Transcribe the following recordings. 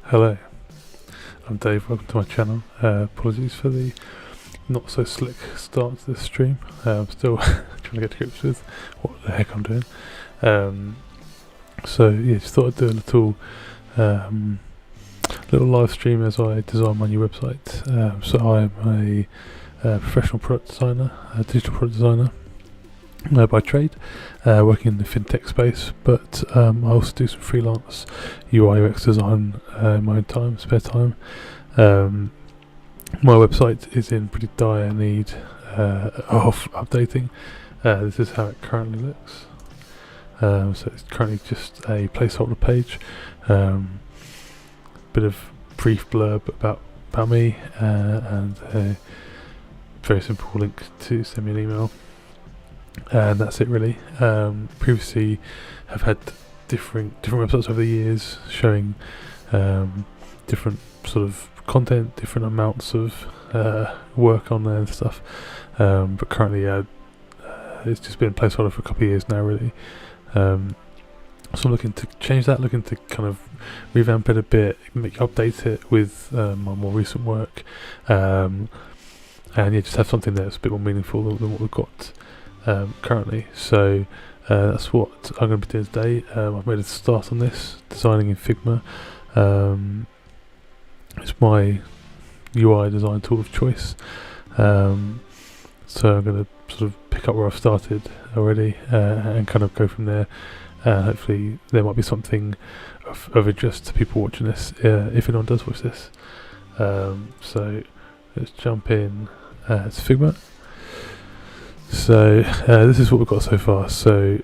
Hello, I'm Dave, welcome to my channel. Apologies for the not so slick start to this stream. I'm still trying to get to grips with what the heck I'm doing. So yeah, just thought I'd do a little live stream as I design my new website. So I am a professional product designer, a digital product designer by trade, working in the fintech space, but I also do some freelance UI UX design in my own time, spare time. My website is in pretty dire need of updating. This is how it currently looks. So it's currently just a placeholder page, bit of brief blurb about me, and a very simple link to send me an email. And that's it really. Previously have had different websites over the years showing different sort of content, different amounts of work on there and stuff, but currently it's just been a placeholder for a couple of years now really. So I'm looking to change that, looking to kind of revamp it a bit, update it with my more recent work, and yeah, just have something that's a bit more meaningful than what we've got currently. So that's what I'm going to be doing today. I've made a start on this, designing in Figma. It's my UI design tool of choice. So I'm going to sort of pick up where I've started already and kind of go from there. Hopefully there might be something of interest to people watching this, if anyone does watch this. So let's jump in to Figma. So this is what we've got so far. So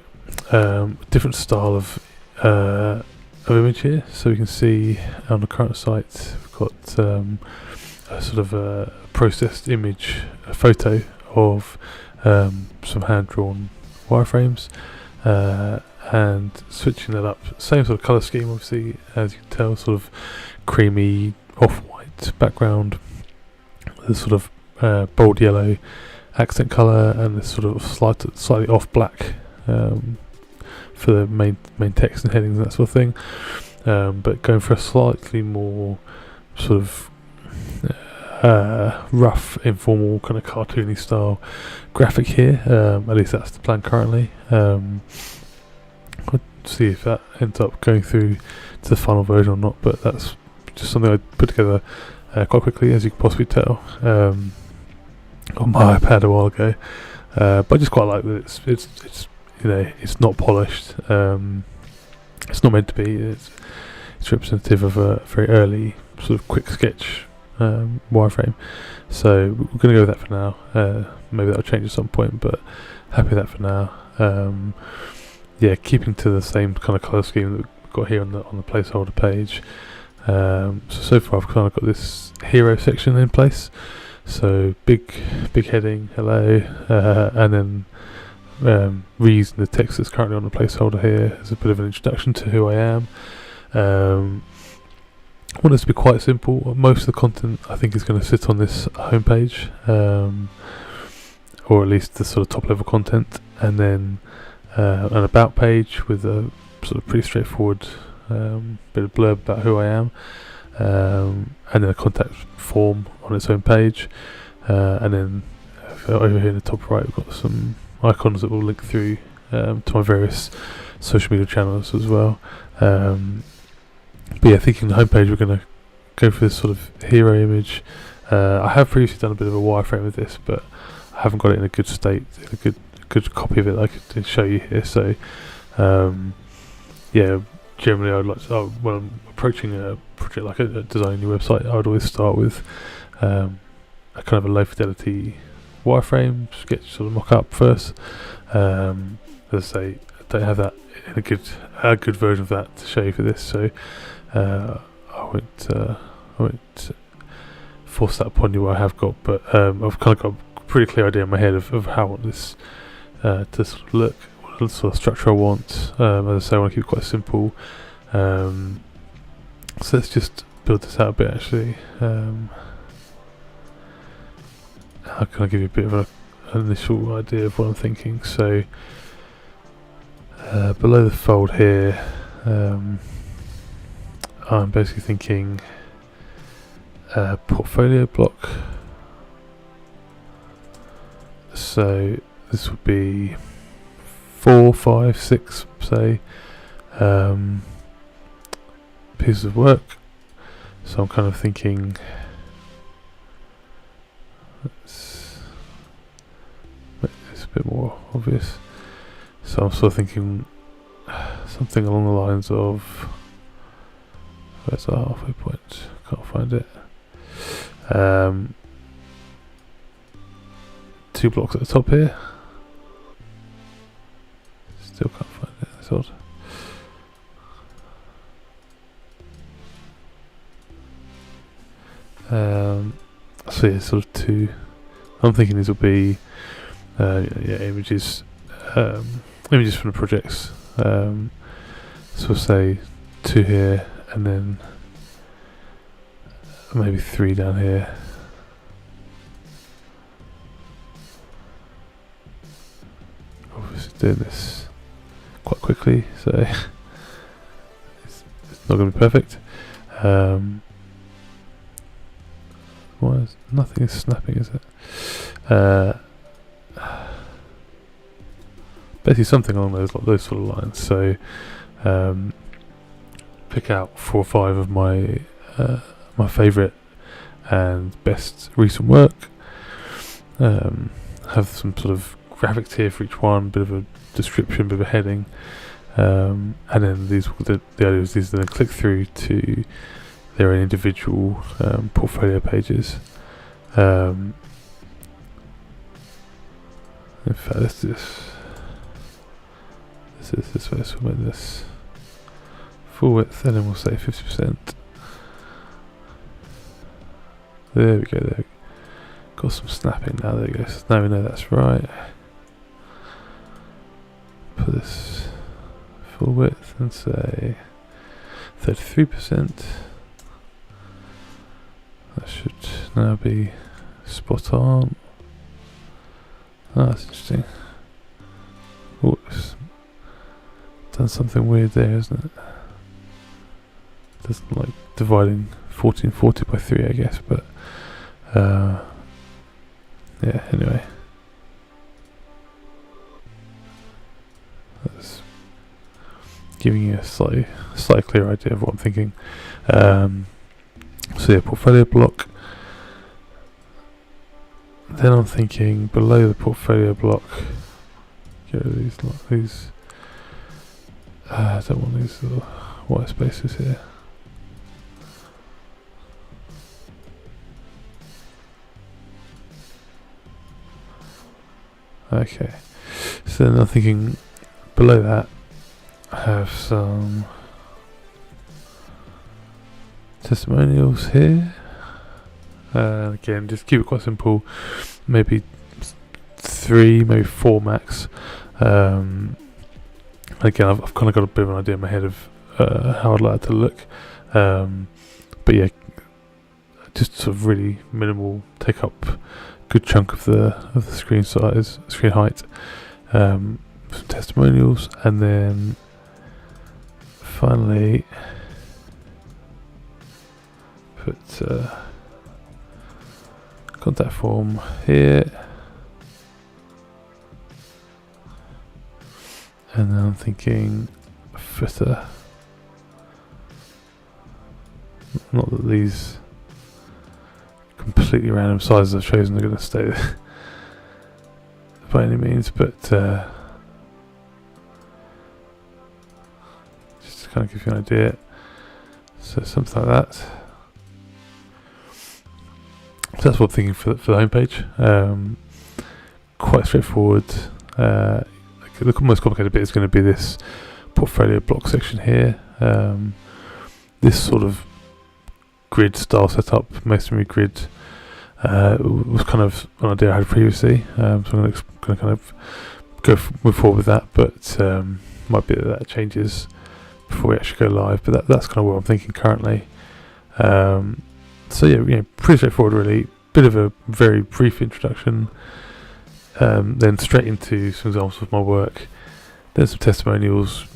different style of image here. So we can see on the current site we've got a sort of a processed image, a photo of some hand-drawn wireframes, and switching that up. Same sort of colour scheme, obviously, as you can tell, sort of creamy off-white background, the sort of bold yellow accent colour, and this sort of slightly off black for the main text and headings and that sort of thing, but going for a slightly more sort of rough, informal, kind of cartoony style graphic here. At least that's the plan currently. We'll see if that ends up going through to the final version or not, but that's just something I put together quite quickly, as you can possibly tell, on my iPad a while ago, but I just quite like that it's it's not polished. It's not meant to be. It's representative of a very early sort of quick sketch wireframe. So we're going to go with that for now. Maybe that'll change at some point, but happy with that for now. Yeah, keeping to the same kind of colour scheme that we've got here on the placeholder page. So far I've kind of got this hero section in place. So big heading, hello, and then reusing the text that's currently on the placeholder here as a bit of an introduction to who I am. I want this to be quite simple. Most of the content I think is going to sit on this homepage, or at least the sort of top level content, and then an about page with a sort of pretty straightforward bit of blurb about who I am. And then a contact form on its own page, and then over here in the top right we've got some icons that will link through to my various social media channels as well. But yeah, thinking the homepage we're going to go for this sort of hero image. I have previously done a bit of a wireframe with this, but I haven't got it in a good state, a good copy of it that I could show you here. So yeah, generally I'd like to, when I'm approaching a project like a designing new website, I would always start with a kind of a low fidelity wireframe sketch sort of mock up first. As I say, I don't have that in a good version of that to show you for this, so I won't force that upon you what I have got, but I've kind of got a pretty clear idea in my head of how I want this to sort of look, what sort of structure I want. As I say, I want to keep it quite simple. So let's just build this out a bit actually. I'll kind of give you a bit of an initial idea of what I'm thinking. So below the fold here, I'm basically thinking portfolio block. So this would be 4, 5, 6, say, pieces of work. So I'm kind of thinking let's make this a bit more obvious. So I'm sort of thinking something along the lines of, where's our halfway point? Can't find it. 2 blocks at the top here. Still can't find it. That's odd. So yeah, sort of 2. I'm thinking these will be images from the projects. So we'll say 2 here, and then maybe 3 down here. Obviously doing this quite quickly, so it's not going to be perfect. Nothing is snapping, is it? Basically something along those sort of lines. So pick out 4 or 5 of my my favourite and best recent work. Have some sort of graphics here for each one, bit of a description, bit of a heading, and then the idea is these are going to click through to their own individual portfolio pages. In fact, let's do this way, so we'll make this full width, and then we'll say 50%. There we go, got some snapping now, there we go, so now we know that's right. Put this full width and say 33%. That should now be spot on. Oh, that's interesting. Oops. Done something weird there, isn't it? Doesn't like dividing 1440 by 3, I guess, but yeah, anyway. That's giving you a slightly clearer idea of what I'm thinking. So yeah, portfolio block. Then I'm thinking below the portfolio block, get rid of these. I don't want these little white spaces here. Okay, so then I'm thinking below that I have some testimonials here. Again, just keep it quite simple. Maybe 3, maybe 4 max. Again, I've kind of got a bit of an idea in my head of how I'd like it to look. But yeah, just sort of really minimal. Take up a good chunk of the screen size, screen height. Some testimonials, and then finally put contact form here, and then I'm thinking footer. Not that these completely random sizes I've chosen are going to stay by any means, but just to kind of give you an idea. So something like that. So that's what I'm thinking for the homepage. Quite straightforward. The most complicated bit is going to be this portfolio block section here. This sort of grid style setup, masonry grid, was kind of an idea I had previously. So I'm going to kind of move forward with that, but might be that changes before we actually go live. But that's kind of what I'm thinking currently. So yeah, pretty straightforward really. Bit of a very brief introduction, then straight into some examples of my work, then some testimonials,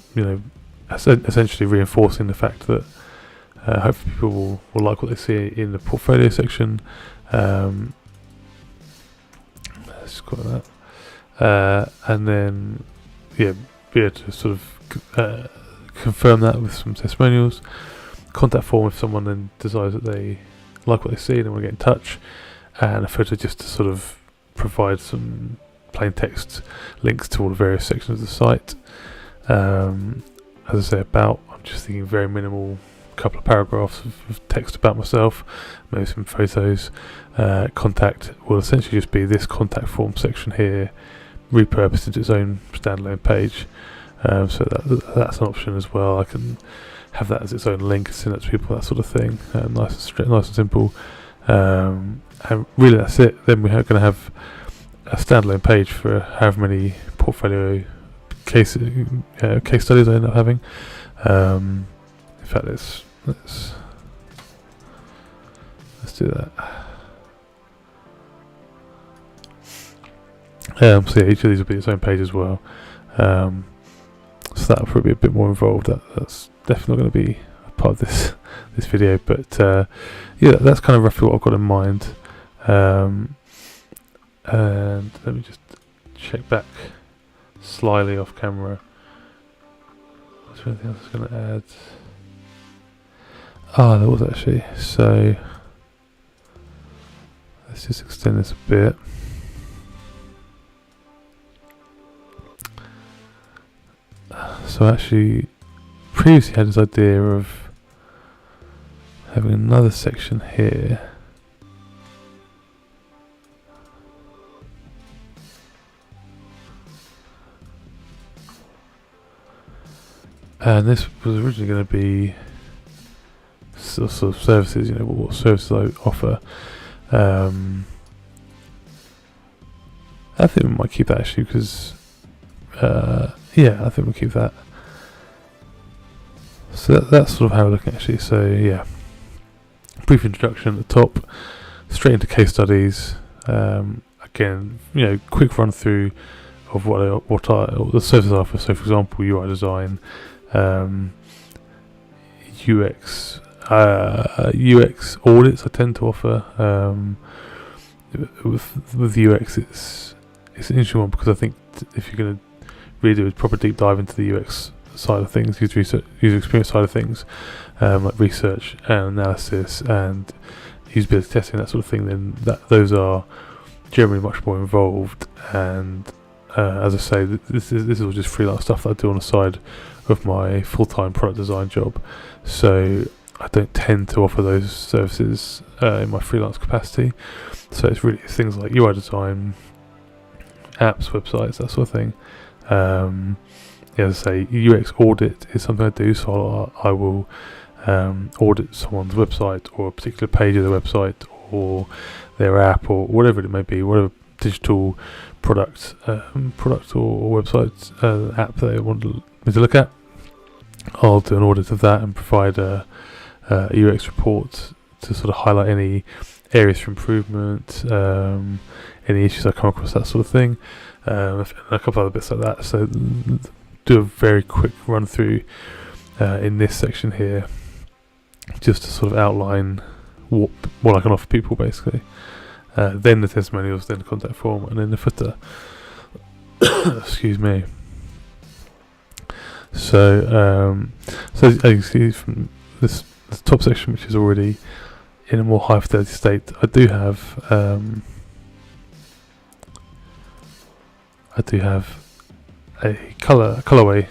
essentially reinforcing the fact that Hopefully people will like what they see in the portfolio section. Let's call it that. And then, be able to sort of confirm that with some testimonials. Contact form if someone then decides that they like what they see and they want to get in touch. And a footer just to sort of provide some plain text links to all the various sections of the site. As I say, I'm just thinking very minimal, couple of paragraphs of text about myself, maybe some photos. Contact will essentially just be this contact form section here, repurposed into its own standalone page. So that's an option as well. I can have that as its own link, send it to people, that sort of thing. Nice and simple. And really, that's it. Then we're going to have a standalone page for however many portfolio case studies I end up having. In fact, let's do that. So yeah, each of these will be its own page as well. So that'll probably be a bit more involved. That's definitely not going to be a part of this video, but yeah, that's kind of roughly what I've got in mind. And let me just check back slyly off camera. Was there anything else I was going to add? There was actually. So let's just extend this a bit. So actually, previously had this idea of having another section here. And this was originally going to be sort of services, what services I offer. I think we might keep that actually because, I think we'll keep that. So that's sort of how we're looking actually. So yeah, brief introduction at the top, straight into case studies. Again, quick run through of what the services I offer. So for example, UI design, UX audits I tend to offer. With UX, it's an interesting one because I think if you're going to really do a proper deep dive into the UX side of things, user experience side of things, like research and analysis and usability testing, that sort of thing, then those are generally much more involved. And as I say, this is all just freelance stuff that I do on the side of my full-time product design job. So I don't tend to offer those services in my freelance capacity. So it's really things like UI design, apps, websites, that sort of thing. As I say, UX audit is something I do, so I will audit someone's website or a particular page of the website or their app or whatever it may be, whatever digital product or website app they want me to look at. I'll do an audit of that and provide a UX report to sort of highlight any areas for improvement, any issues I come across, that sort of thing, and a couple other bits like that. So do a very quick run through in this section here, just to sort of outline what I can offer people basically. Then the testimonials, then the contact form, and then the footer. Excuse me. So as you can see from this top section, which is already in a more high fidelity state, I do have a colorway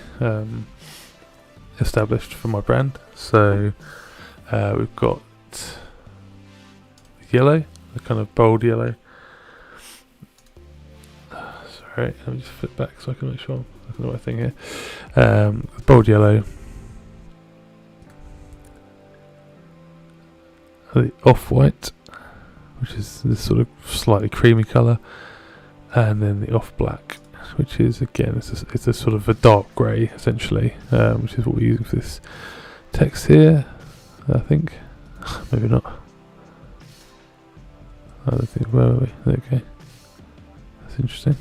established for my brand. So we've got yellow, the kind of bold yellow. Sorry, let me just flip back so I can make sure I'm looking at the right thing here. Bold yellow, the off-white, which is this sort of slightly creamy colour, and then the off-black, which is again it's a sort of a dark grey essentially, which is what we're using for this text here. I think maybe not. I don't think. Where are we? Okay, that's interesting.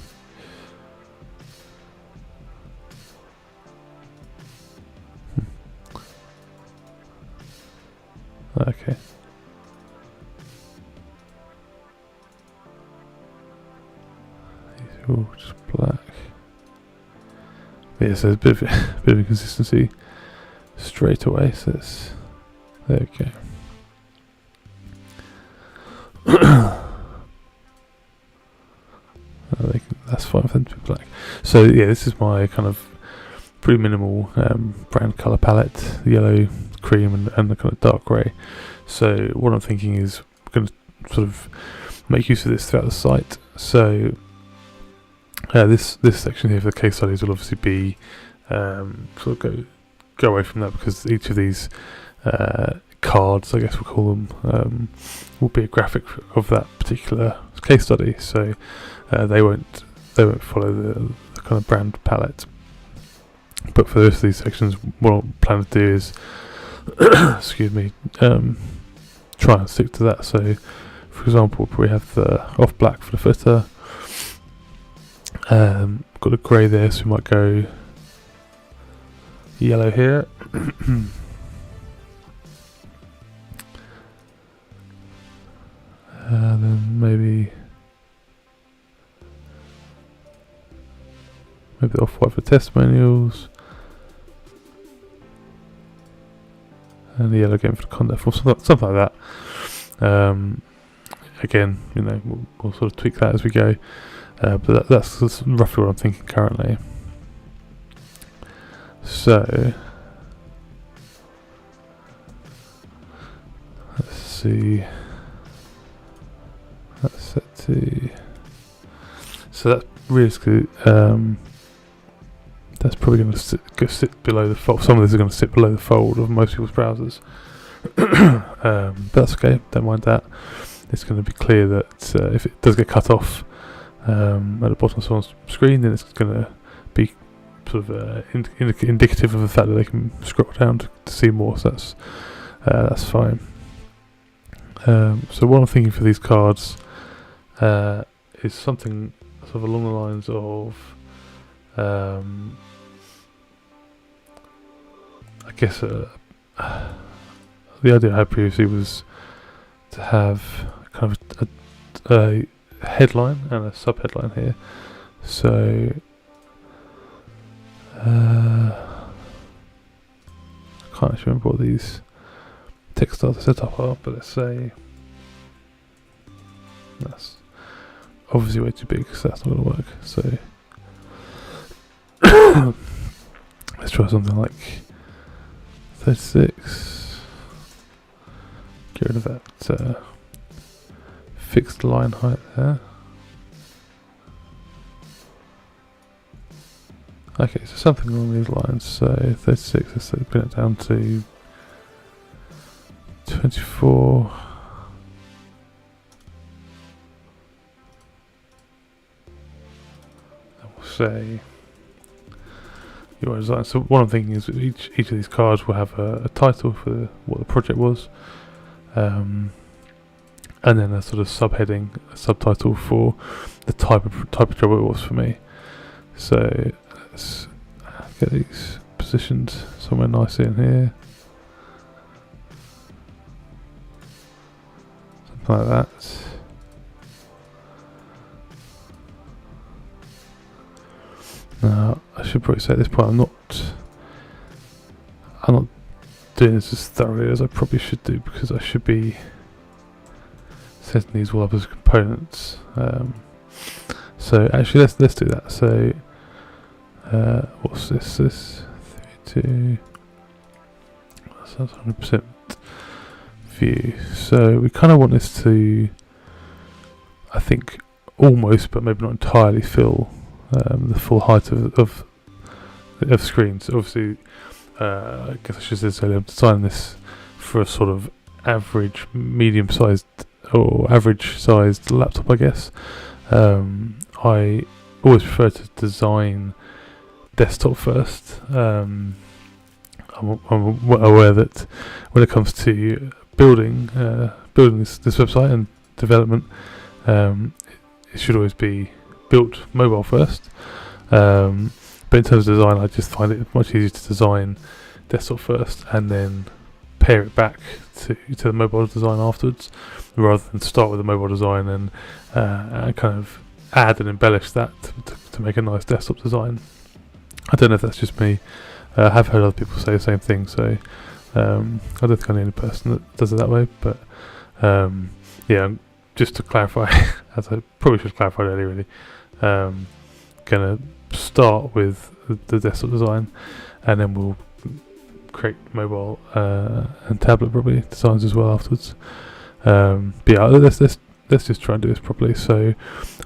Okay. These are all just black. But yeah, so there's a bit of inconsistency straight away. So there we go. That's fine for them to be black. So yeah, this is my kind of pretty minimal brand colour palette, the yellow, cream and the kind of dark grey. So what I'm thinking is I'm going to sort of make use of this throughout the site. So this section here for the case studies will obviously be sort of go away from that, because each of these cards, I guess we'll call them, will be a graphic of that particular case study. So they won't follow the kind of brand palette. But for the rest of these sections, what I'm planning to do is, excuse me, try and stick to that. So, for example, we have the off black for the footer. Got a grey there, so we might go yellow here. Then maybe off-white for testimonials, and the yellow again for the content, or something like that. Again, we'll sort of tweak that as we go, but that's roughly what I'm thinking currently. So let's see. That's set to. So that's realistically, that's probably going to sit below the fold. Some of these are going to sit below the fold of most people's browsers. But that's okay, don't mind that. It's going to be clear that if it does get cut off at the bottom of someone's screen, then it's going to be sort of indicative of the fact that they can scroll down to see more. So that's fine. So what I'm thinking for these cards is something sort of along the lines of, I guess the idea I had previously was to have kind of a headline and a sub-headline here. So I can't actually remember what these text styles are set up are, but let's say that's obviously way too big, so that's not going to work. So let's try something like 36. Get rid of that fixed line height there. Okay, so something along these lines. So 36, let's bring it down to 24. And we'll say your design. So what I'm thinking is each of these cards will have a title for what the project was, and then a sort of subheading, a subtitle for the type of job it was for me. So let's get these positioned somewhere nicely in here, something like that. Now I should probably say at this point I'm not doing this as thoroughly as I probably should do, because I should be setting these all up as components. So actually let's do that. So what's this? 32. That's 100% view. So we kind of want this to, I think, almost, but maybe not entirely, fill the full height of screens. Obviously, I guess I should say I'm designing this for a sort of average, medium-sized or average-sized laptop, I guess. I always prefer to design desktop first. I'm aware that when it comes to building this website and development, it should always be built mobile first. But in terms of design, I just find it much easier to design desktop first and then compare it back to the mobile design afterwards, rather than start with the mobile design and kind of add and embellish that to make a nice desktop design. I don't know if that's just me. I have heard other people say the same thing, so I don't think I'm the only person that does it that way. But yeah, just to clarify, as I probably should have clarified earlier, really, gonna start with the desktop design, and then we'll create mobile and tablet probably designs as well afterwards. But yeah, let's just try and do this properly. So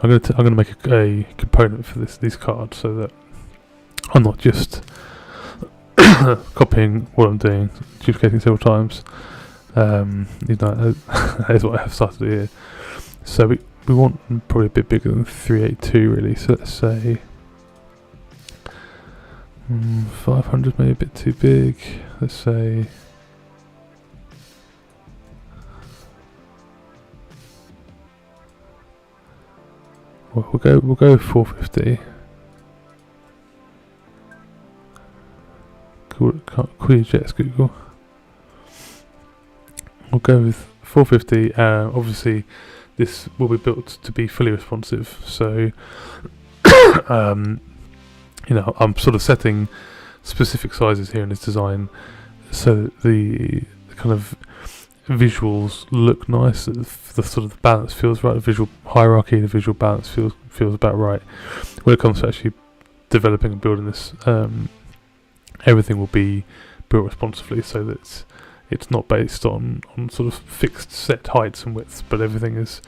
I'm gonna make a component for these cards, so that I'm not just copying what I'm doing, duplicating several times. That is what I have started here. So we want probably a bit bigger than 382 really. So let's say 500, maybe a bit too big. Let's say we'll go 450. Call your jets, Google. We'll go with 450. Obviously, this will be built to be fully responsive. So, I'm sort of setting specific sizes here in this design, so that the kind of visuals look nice. The sort of balance feels right. The visual hierarchy, the visual balance feels about right. When it comes to actually developing and building this, everything will be built responsively, so that it's not based on sort of fixed set heights and widths, but everything is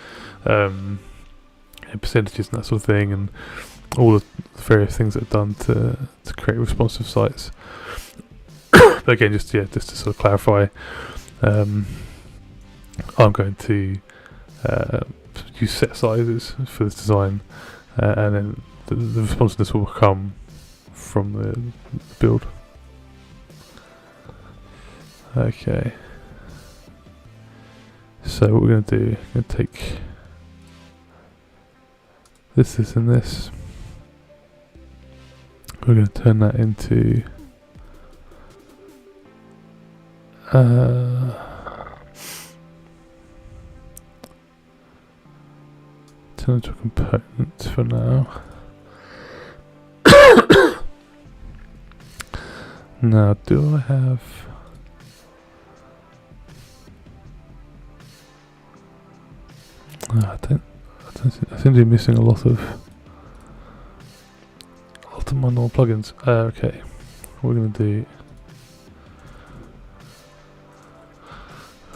percentages and that sort of thing, and all the various things that are done to create responsive sites. But again, just to sort of clarify, I'm going to use set sizes for this design, and then the responsiveness will come from the build. Okay, so what we're going to do, we're going to take this, and this. We're going to turn that into turn into a component for now. Now, do I have? I seem to be missing a lot of my normal plugins. Okay, what we're going to do,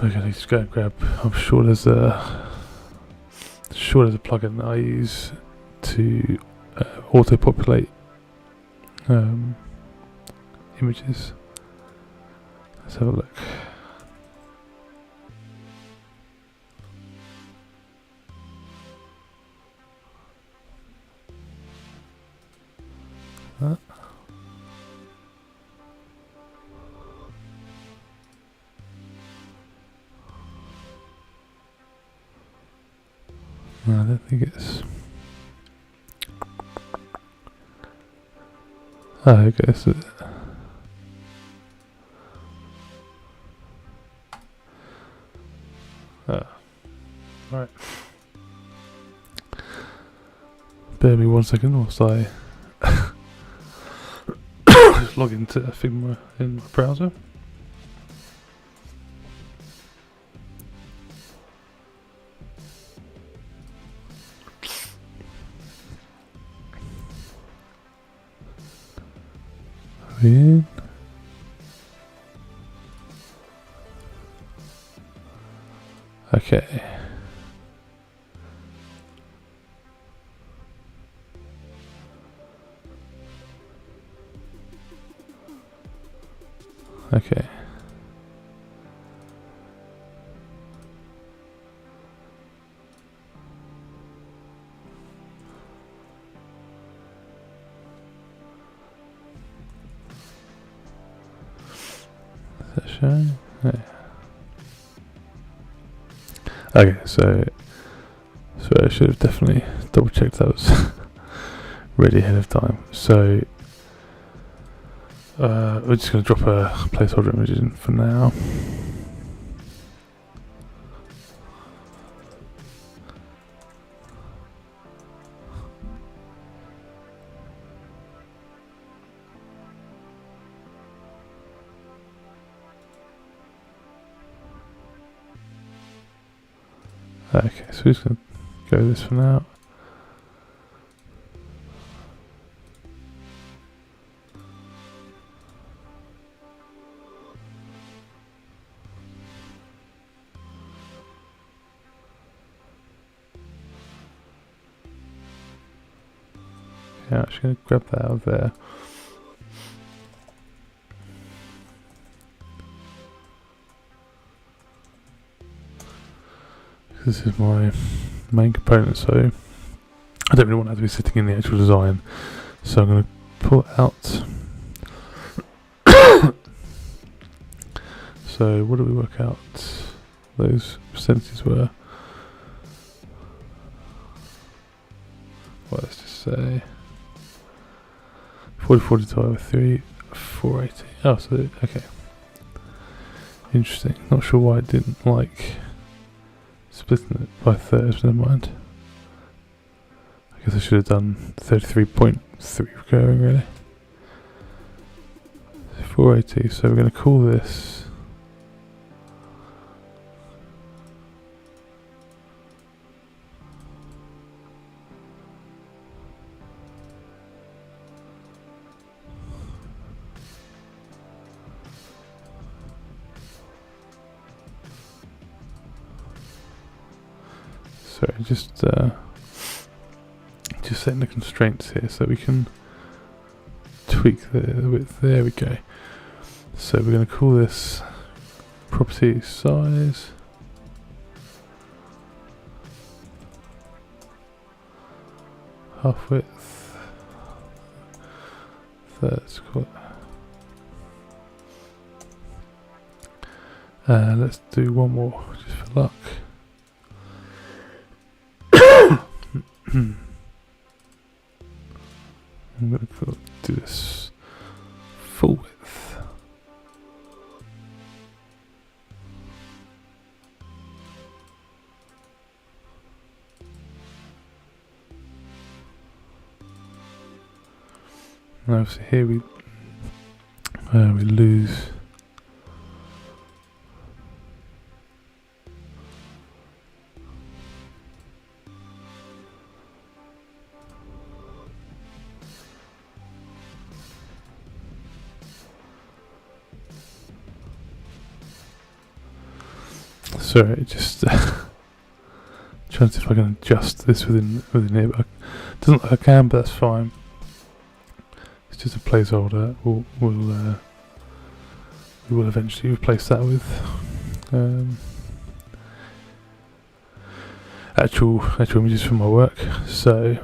we're going to just go and grab, I'm sure there's a plugin that I use to auto-populate images. Let's have a look. No, I don't think it's. Oh, okay, so right. Bear me 1 second whilst I just log into Figma in my browser. In. Okay. Okay. Is that showing? Yeah. Okay, so I should have definitely double checked that was ready ahead of time. So we're just going to drop a placeholder image in for now. Okay, so we're just going to go this for now. Yeah, I'm just going to grab that out of there. This is my main component, so I don't really want that to be sitting in the actual design. So I'm going to pull it out. So what did we work out those percentages were? Well, let's just say 40, 42 over 3, 480. Oh, so, okay. Interesting. Not sure why it didn't like splitting it by thirds, but never mind. I guess I should have done 33.3 recurring, really. 480, so we're going to call this sorry, just setting the constraints here so we can tweak the width. There we go. So we're going to call this property size. Half width. Let's call it. Let's do one more just for luck. I'm going to do this full width. And obviously here we lose sorry, just trying to see if I can adjust this within here, but it doesn't look like I can, but that's fine. It's just a placeholder. We will eventually replace that with actual images from my work. So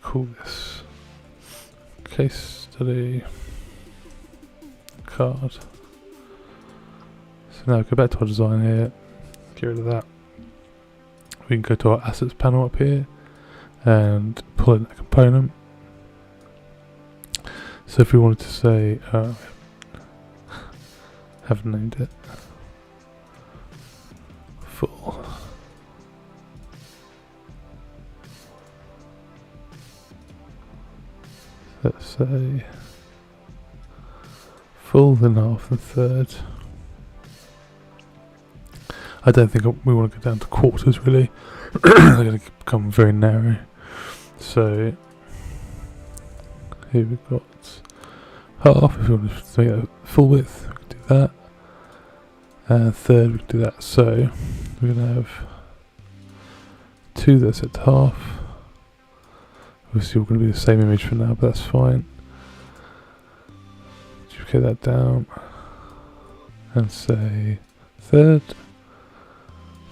call this case study card. So now go back to our design here. Get rid of that. We can go to our assets panel up here and pull in that component. So if we wanted to say, haven't named it, full. Let's say full, then half, and third. I don't think we want to go down to quarters, really. They're going to become very narrow. So here we've got half. If we want to make it full width, we can do that. And third, we can do that. So we're going to have two that's at half. Obviously, we're going to be the same image for now, but that's fine. Duplicate that down and say third.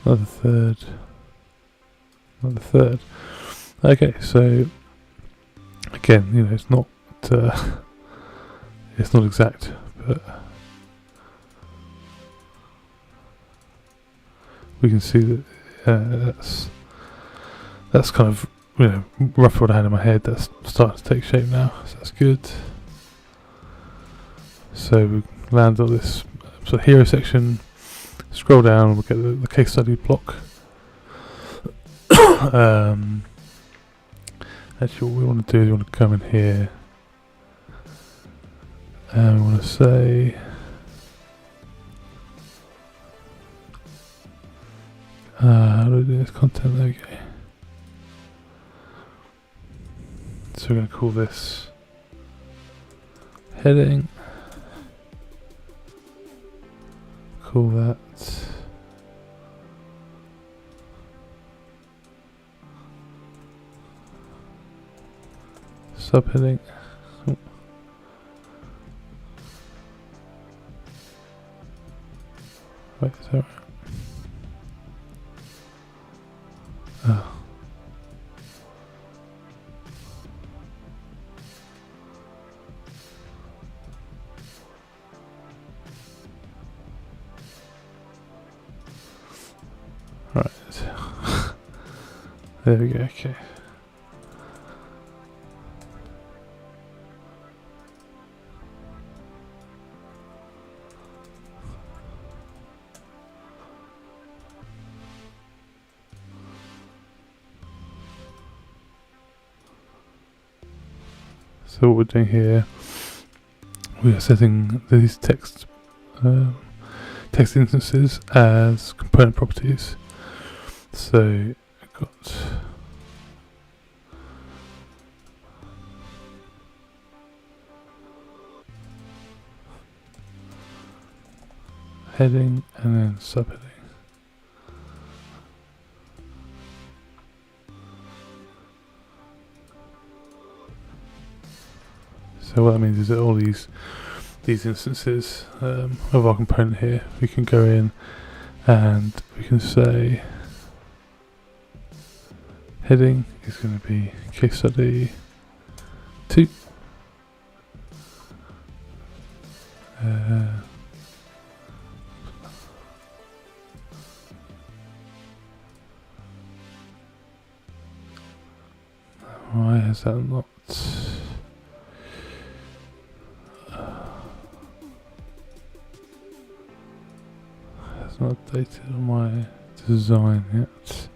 Another third. Another third. Okay, so again, you know, it's not exact, but we can see that that's kind of, you know, rough what I had in my head. That's starting to take shape now, so that's good. So we land on this sort of hero section. Scroll down and we'll get the case study block. Actually, what we want to do is we want to come in here and we want to say How do I do this content? There we go. So we're going to call this heading. Call that subheading. Oh. Wait, is that right? Oh. Right. There we go, okay. So what we're doing here, we are setting these text instances as component properties. So I've got heading and then subheading. So what that means is that all these instances of our component here, we can go in and we can say heading is going to be case study 2. Why is that not? It's not updated on my design yet.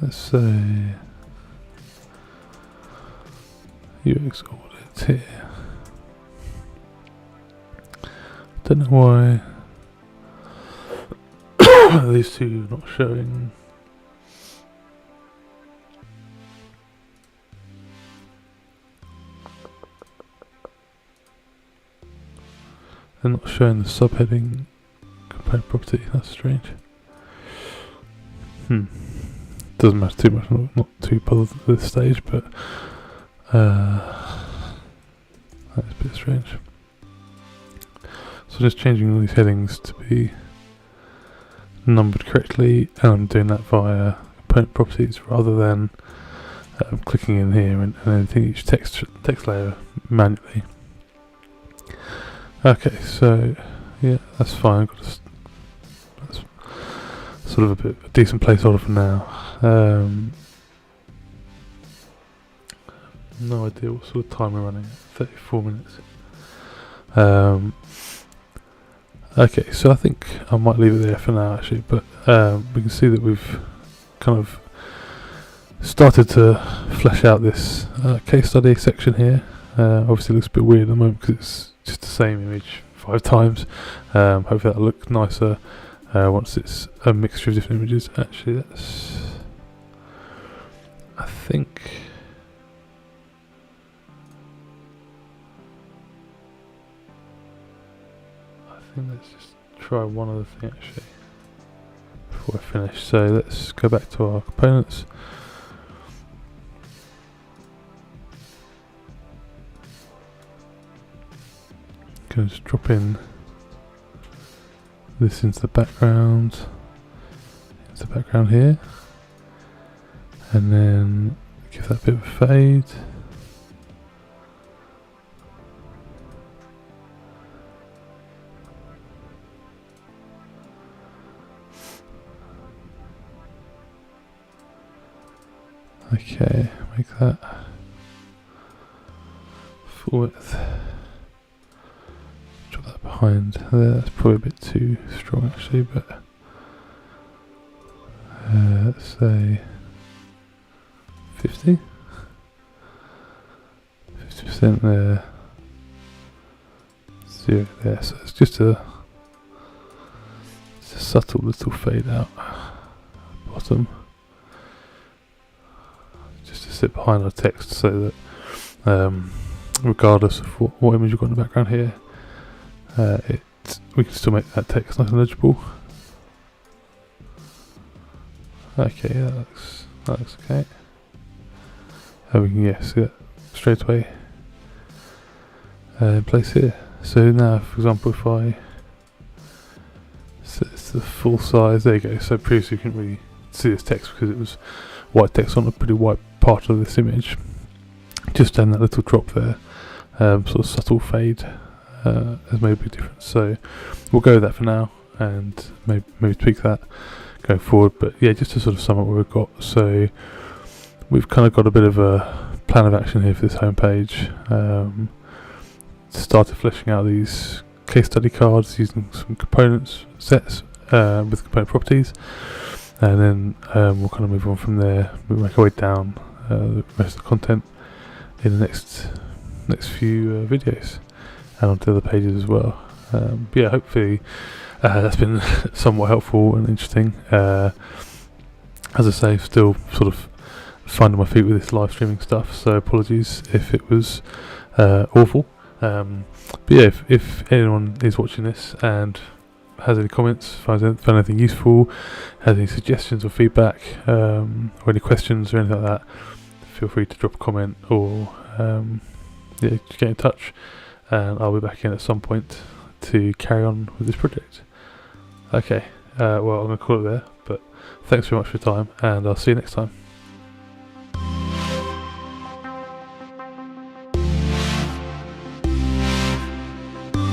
Let's say UX audit here. Don't know why these two are not showing. They're not showing the subheading component property. That's strange. Doesn't matter too much, not too bothered at this stage, but that's a bit strange. So just changing all these headings to be numbered correctly, and I'm doing that via component properties rather than clicking in here and editing each text layer manually. Okay, so yeah, that's fine. That's sort of a decent placeholder for now. No idea what sort of time we're running at. 34 minutes. Okay, so I think I might leave it there for now actually, but we can see that we've kind of started to flesh out this case study section here. Obviously it looks a bit weird at the moment because it's just the same image 5 times. Hopefully that'll look nicer once it's a mixture of different images. Actually, I think let's just try one other thing actually before I finish. So let's go back to our components. Going to drop in this into the background here, and then give that a bit of a fade. Okay, make that full width. Drop that behind there. That's probably a bit too strong actually, but let's say 50%. 50% there. 0 there. So it's just a subtle little fade out bottom, just to sit behind our text, so that regardless of what image you've got in the background here, we can still make that text nice and legible. Okay, yeah, that looks okay. And we can see that straight away in place here. So now, for example, if I set this to the full size, there you go. So previously you couldn't really see this text because it was white text on a pretty white part of this image. Just down that little drop there, sort of subtle fade has made a big difference. So we'll go with that for now, and maybe tweak that going forward. But yeah, just to sort of sum up what we've got. So we've kind of got a bit of a plan of action here for this homepage. Started fleshing out these case study cards using some components sets with component properties, and then we'll kind of move on from there. We'll make our way down the rest of the content in the next few videos, and onto other pages as well. But yeah, hopefully that's been somewhat helpful and interesting. As I say, still sort of finding my feet with this live streaming stuff, so apologies if it was awful. But yeah, if anyone is watching this and has any comments, found anything useful, has any suggestions or feedback, or any questions or anything like that, feel free to drop a comment, or just get in touch, and I'll be back in at some point to carry on with this project. Okay, well, I'm going to call it there, but thanks very much for your time, and I'll see you next time.